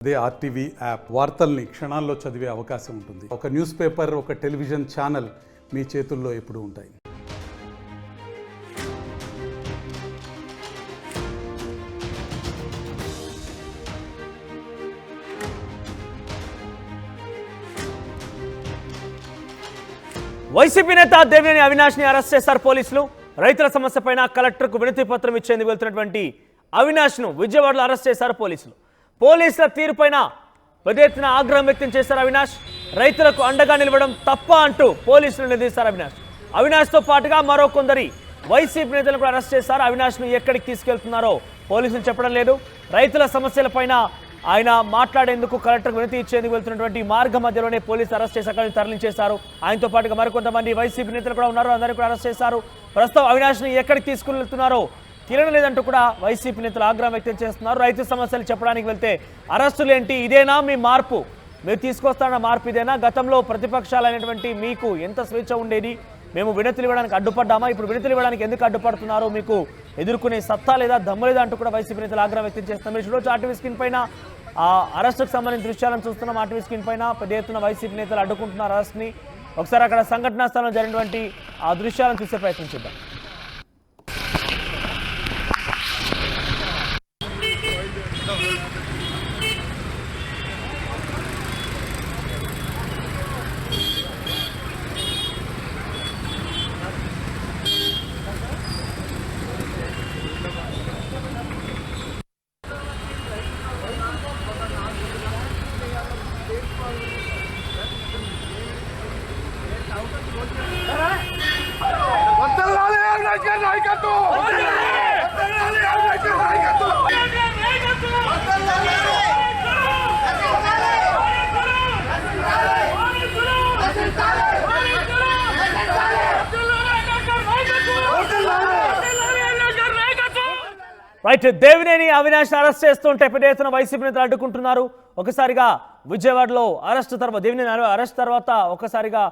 అదే RTV app వార్తల్ని క్షణాల్లో చదివే అవకాశం ఉంటుంది. ఒక న్యూస్ పేపర్, ఒక టెలివిజన్ ఛానల్ మీ చేతుల్లో ఎప్పుడూ ఉంటాయి. వైసీపీ నేత దేవినేని అవినాష్ని అరెస్ట్ చేశారు పోలీసులు. రైతుల సమస్యపైన కలెక్టర్కు వినతి పత్రం ఇచ్చేందుకు వెళ్తున్నటువంటి అవినాష్ను విజయవాడలో అరెస్ట్ చేశారు పోలీసులు. పోలీసుల తీరుపైన పెద్ద ఎత్తున ఆగ్రహం వ్యక్తం చేశారు అవినాష్. రైతులకు అండగా నిలవడం తప్ప అంటూ పోలీసులు నిలదీశారు అవినాష్తో పాటుగా మరో కొందరి వైసీపీ నేతలను కూడా అరెస్ట్ చేశారు. అవినాష్ను ఎక్కడికి తీసుకెళ్తున్నారో పోలీసులు చెప్పడం లేదు. రైతుల సమస్యలపైన ఆయన మాట్లాడేందుకు కలెక్టర్కు వినతి ఇచ్చేందుకు వెళ్తున్నటువంటి మార్గ మధ్యలోనే పోలీసులు అరెస్ట్ చేసి అక్కడికి తరలించేశారు. ఆయనతో పాటుగా మరికొంతమంది వైసీపీ నేతలు కూడా ఉన్నారు, అందరినీ కూడా అరెస్ట్ చేశారు. ప్రస్తుతం అవినాష్ని ఎక్కడికి తీసుకుని వెళ్తున్నారో తెలియడం లేదంటూ కూడా వైసీపీ నేతలు ఆగ్రహం వ్యక్తం చేస్తున్నారు. రైతు సమస్యలు చెప్పడానికి వెళ్తే అరెస్టులు ఏంటి, ఇదేనా మీ మార్పు, మీరు తీసుకొస్తారన్న మార్పు ఇదేనా? గతంలో ప్రతిపక్షాలైనటువంటి మీకు ఎంత స్వేచ్ఛ ఉండేది, మేము వినతులు ఇవ్వడానికి అడ్డుపడ్డామా, ఇప్పుడు వినతులు ఇవ్వడానికి ఎందుకు అడ్డుపడుతున్నారు, మీకు ఎదుర్కొనే సత్తా లేదా, దమ్ము లేదా అంటూ కూడా వైసీపీ నేతలు ఆగ్రహం వ్యక్తం చేస్తున్నారు. మీరు చూడొచ్చు ఆర్టీవీ స్క్రీన్ పైన అరెస్టుకు సంబంధించిన దృశ్యాలను చూస్తున్నాం. ఆర్టీవీ స్క్రీన్ పైన పెద్ద ఎత్తున వైసీపీ నేతలు అడ్డుకుంటున్నారు అరెస్ట్ని. ఒకసారి అక్కడ సంఘటనా స్థలంలో జరిగినటువంటి ఆ దృశ్యాలను చూసే ప్రయత్నం చేద్దాం. రైట్, దేవినేని అవినాష్ అరెస్ట్ చేస్తుంటే పెద్ద ఎత్తున వైసీపీ నేతలు అడ్డుకుంటున్నారు. ఒకసారిగా విజయవాడలో అరెస్ట్ తర్వాత దేవినేని అరెస్ట్ తర్వాత ఒకసారిగా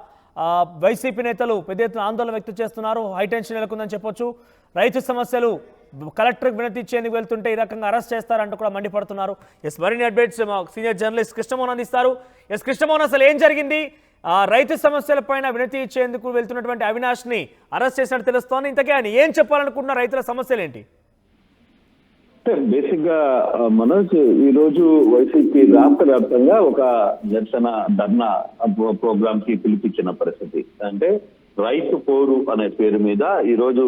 వైసీపీ నేతలు పెద్ద ఎత్తున ఆందోళన వ్యక్తం చేస్తున్నారు. హైటెన్షన్ నెలకొందని చెప్పొచ్చు. రైతు సమస్యలు కలెక్టర్కి వినతి ఇచ్చేందుకు వెళ్తుంటే ఈ రకంగా అరెస్ట్ చేస్తారంటూ కూడా మండిపడుతున్నారు. మరిన్ని అప్డేట్స్ సీనియర్ జర్నలిస్ట్ కృష్ణమోహన్ అందిస్తారు. కృష్ణమోహన్, అసలు ఏం జరిగింది? రైతు సమస్యలపైన వినతి ఇచ్చేందుకు వెళ్తున్నటువంటి అవినాష్ని అరెస్ట్ చేసినట్టు తెలుస్తోంది. ఇంతకే ఆయన ఏం చెప్పాలనుకుంటున్న రైతుల సమస్యలు ఏంటి? బేసిక్ గా మనోజ్, ఈ రోజు వైసీపీ రాష్ట్ర వ్యాప్తంగా ఒక నిరసన ధర్నా ప్రోగ్రామ్ కి పిలిపించిన పరిస్థితి. అంటే రైతు పోరు అనే పేరు మీద ఈ రోజు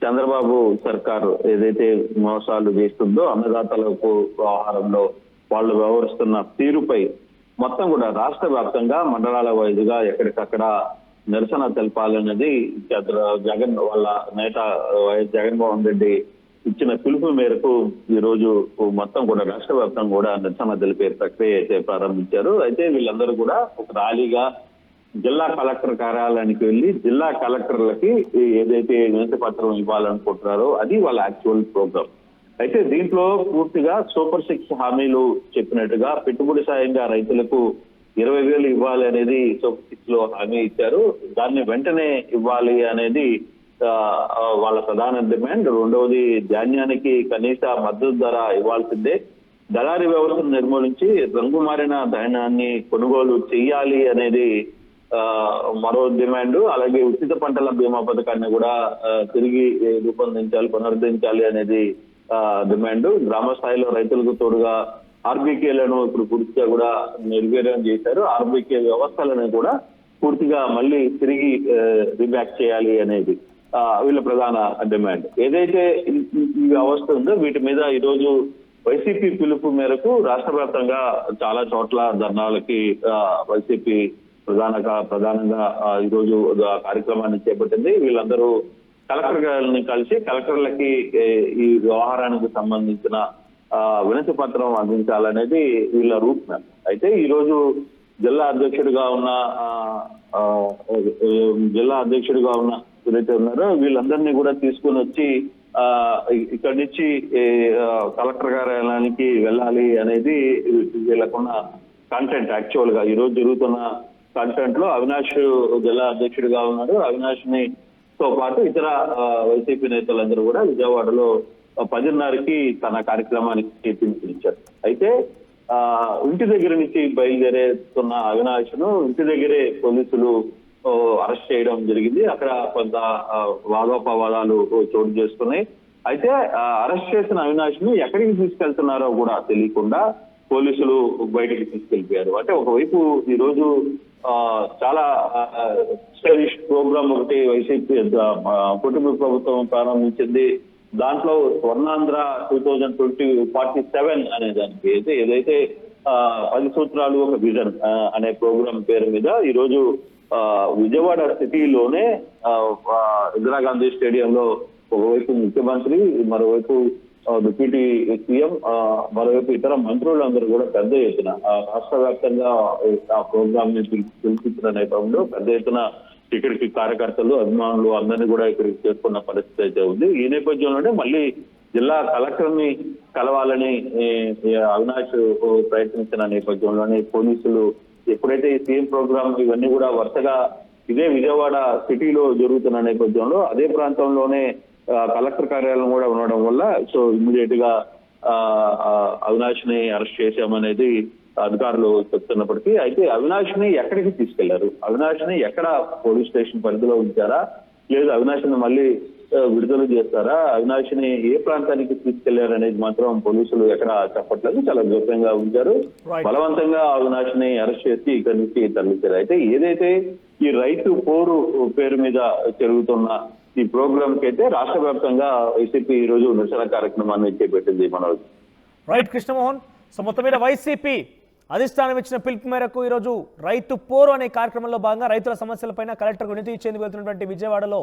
చంద్రబాబు సర్కారు ఏదైతే మోసాలు చేస్తుందో అన్నదాతలకు ఆహారంలో వాళ్ళు వ్యవహరిస్తున్న తీరుపై మొత్తం కూడా రాష్ట్ర వ్యాప్తంగా మండలాల వైద్యుగా ఎక్కడికక్కడ నిరసన తెలపాలన్నది జగన్ వాళ్ళ నేత వైఎస్ జగన్మోహన్ రెడ్డి ఇచ్చిన పిలుపు మేరకు ఈ రోజు మొత్తం కూడా రాష్ట్ర వ్యాప్తంగా కూడా నిరసన తెలిపే ప్రక్రియ అయితే ప్రారంభించారు. అయితే వీళ్ళందరూ కూడా ఒక ర్యాలీగా జిల్లా కలెక్టర్ కార్యాలయానికి వెళ్లి జిల్లా కలెక్టర్లకి ఏదైతే వినతి పత్రం ఇవ్వాలనుకుంటున్నారో అది వాళ్ళ యాక్చువల్ ప్రోగ్రామ్. అయితే దీంట్లో పూర్తిగా సూపర్ 6 హామీలు చెప్పినట్టుగా పెట్టుబడి సాయంగా రైతులకు 20,000 ఇవ్వాలి అనేది సూపర్ 6 లో హామీ ఇచ్చారు. దాన్ని వెంటనే ఇవ్వాలి అనేది వాళ్ళ ప్రధాన డిమాండ్. రెండవది, ధాన్యానికి కనీస మద్దతు ధర ఇవ్వాల్సిందే, దళారీ వ్యవస్థను నిర్మూలించి రంగు మారిన ధాన్యాన్ని కొనుగోలు చెయ్యాలి అనేది మరో డిమాండ్. అలాగే ఉచిత పంటల బీమా పథకాన్ని కూడా తిరిగి రూపొందించాలి, పునరుద్ధరించాలి అనేది డిమాండ్. గ్రామ స్థాయిలో రైతులకు తోడుగా ఆర్బీకేలను ఇప్పుడు పూర్తిగా కూడా నిర్వీర్యం చేశారు. ఆర్బీకే వ్యవస్థలను కూడా పూర్తిగా మళ్ళీ తిరిగి రీబ్యాక్ చేయాలి అనేది వీళ్ళ ప్రధాన డిమాండ్. ఏదైతే ఈ వ్యవస్థ ఉందో వీటి మీద ఈ రోజు వైసీపీ పిలుపు మేరకు రాష్ట్ర వ్యాప్తంగా చాలా చోట్ల ధర్నాలకి వైసీపీ ప్రధానంగా ఈ రోజు కార్యక్రమాన్ని చేపట్టింది. వీళ్ళందరూ కలెక్టర్ గారిని కలిసి కలెక్టర్లకి ఈ వ్యవహారానికి సంబంధించిన వినతి పత్రం అందించాలనేది వీళ్ళ రూట్ మ్యాప్. అయితే ఈ రోజు జిల్లా అధ్యక్షుడిగా ఉన్న ఎవరైతే ఉన్నారో వీళ్ళందరినీ కూడా తీసుకుని వచ్చి ఇక్కడి నుంచి కలెక్టర్ కార్యాలయానికి వెళ్ళాలి అనేది వీళ్ళకున్న కంటెంట్. యాక్చువల్ గా ఈ రోజు జరుగుతున్న కంటెంట్ లో అవినాష్ జిల్లా అధ్యక్షుడిగా ఉన్నారు. అవినాష్ ని తో పాటు ఇతర వైసీపీ నేతలందరూ కూడా విజయవాడలో 10:30కి తన కార్యక్రమానికి పిలుపునిచ్చారు. అయితే ఇంటి దగ్గర నుంచి బయలుదేరుతున్న అవినాష్ను ఇంటి దగ్గరే పోలీసులు అరెస్ట్ చేయడం జరిగింది. అక్కడ కొంత వాదోపవాదాలు చోటు చేసుకున్నాయి. అయితే అరెస్ట్ చేసిన అవినాష్ను ఎక్కడికి తీసుకెళ్తున్నారో కూడా తెలియకుండా పోలీసులు బయటికి తీసుకెళ్లిపోయారు. అంటే ఒకవైపు ఈ రోజు చాలా స్టైలిష్ ప్రోగ్రామ్ ఒకటి వైసీపీ కుటుంబ ప్రభుత్వం ప్రారంభించింది. దాంట్లో స్వర్ణాంధ్ర 2047 అనే దానికి ఏదైతే 10 సూత్రాలు ఒక విజన్ అనే ప్రోగ్రామ్ పేరు మీద ఈ రోజు విజయవాడ సిటీలోనే ఇందిరాగాంధీ స్టేడియంలో ఒకవైపు ముఖ్యమంత్రి, మరోవైపు డిప్యూటీ సీఎం, మరోవైపు ఇతర మంత్రులందరూ కూడా పెద్ద ఎత్తున రాష్ట్ర వ్యాప్తంగా ఆ ప్రోగ్రామ్ ని పిలిపించిన నేపథ్యంలో పెద్ద ఎత్తున ఇక్కడికి కార్యకర్తలు, అభిమానులు అందరినీ కూడా ఇక్కడికి చేరుకున్న పరిస్థితి అయితే ఉంది. ఈ నేపథ్యంలోనే మళ్ళీ జిల్లా కలెక్టర్ ని కలవాలని అవినాష్ ప్రయత్నించిన నేపథ్యంలోనే పోలీసులు ఎప్పుడైతే ఈ సీఎం ప్రోగ్రామ్ ఇవన్నీ కూడా వరుసగా ఇదే విజయవాడ సిటీలో జరుగుతున్న నేపథ్యంలో అదే ప్రాంతంలోనే కలెక్టర్ కార్యాలయం కూడా ఉండడం వల్ల సో ఇమ్మీడియట్ గా అవినాష్ ని అరెస్ట్ చేశామనేది అధికారులు చెప్తున్నప్పటికీ, అయితే అవినాష్ ని ఎక్కడికి తీసుకెళ్లారు, అవినాష్ ని ఎక్కడ పోలీస్ స్టేషన్ పరిధిలో ఉంచారా, లేదు అవినాష్ ని మళ్ళీ విడుదల చేస్తారా, అవినాష్ ని ఏ ప్రాంతానికి తీసుకెళ్లారు అనేది మాత్రం పోలీసులు ఎక్కడ చెప్పట్లేదు. చాలా గోప్యంగా ఉంచారు. బలవంతంగా అవినాష్ ని అరెస్ట్ చేసి ఇక్కడి నుంచి తరలించారు. అయితే ఏదైతే ఈ రైతు పోరు పేరు మీద జరుగుతున్న ఈ ప్రోగ్రామ్ కి అయితే రాష్ట్ర వ్యాప్తంగా వైసీపీ ఈ రోజు నిరసన కార్యక్రమాన్ని చేపట్టింది. మనోజ్. రైట్ కృష్ణమోహన్. సో మొత్తం మీద వైసీపీ అధిష్టానం ఇచ్చిన పిలుపు మేరకు ఈరోజు రైతు పోరు అనే కార్యక్రమంలో భాగంగా రైతుల సమస్యలపైన కలెక్టర్కు వినతి ఇచ్చేందుకు వెళ్తున్నటువంటి విజయవాడలో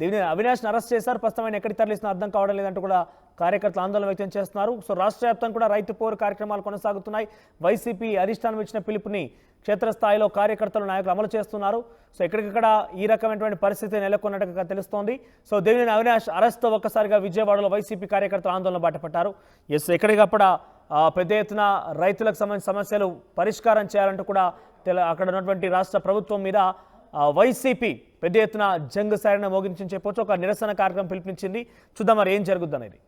దేవినేని అవినాష్ని అరెస్ట్ చేశారు. ప్రస్తుతం ఆయన ఎక్కడికి తరలిస్తున్నా అర్థం కావడం లేదంటూ కూడా కార్యకర్తలు ఆందోళన వ్యక్తం చేస్తున్నారు. సో రాష్ట్ర వ్యాప్తంగా కూడా రైతు పోరు కార్యక్రమాలు కొనసాగుతున్నాయి. వైసీపీ అధిష్టానం ఇచ్చిన పిలుపుని క్షేత్రస్థాయిలో కార్యకర్తలు, నాయకులు అమలు చేస్తున్నారు. సో ఎక్కడికక్కడ ఈ రకమైనటువంటి పరిస్థితి నెలకొన్నట్టుగా తెలుస్తోంది. సో దేవినేని అవినాష్ అరెస్ట్తో ఒక్కసారిగా విజయవాడలో వైసీపీ కార్యకర్తలు ఆందోళన బాటపట్టారు. ఎక్కడికక్కడ పెద్ద ఎత్తున రైతులకు సంబంధించిన సమస్యలు పరిష్కారం చేయాలంటూ కూడా అక్కడ ఉన్నటువంటి రాష్ట్ర ప్రభుత్వం మీద వైసీపీ పెద్ద ఎత్తున జంగ్ సైరణ మోగించి చెప్పొచ్చు, ఒక నిరసన కార్యక్రమం పిలిపించింది. చూద్దాం మరి ఏం జరుగుద్ది అనేది.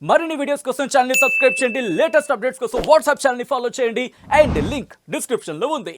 మరిన్ని వీడియోస్ కోసం ఛానల్ ని సబ్స్క్రైబ్ చేయండి. లేటెస్ట్ అప్డేట్స్ కోసం వాట్సాప్ ఛానల్ ని ఫాలో చేయండి. అండ్ లింక్ డిస్క్రిప్షన్ లో ఉంది.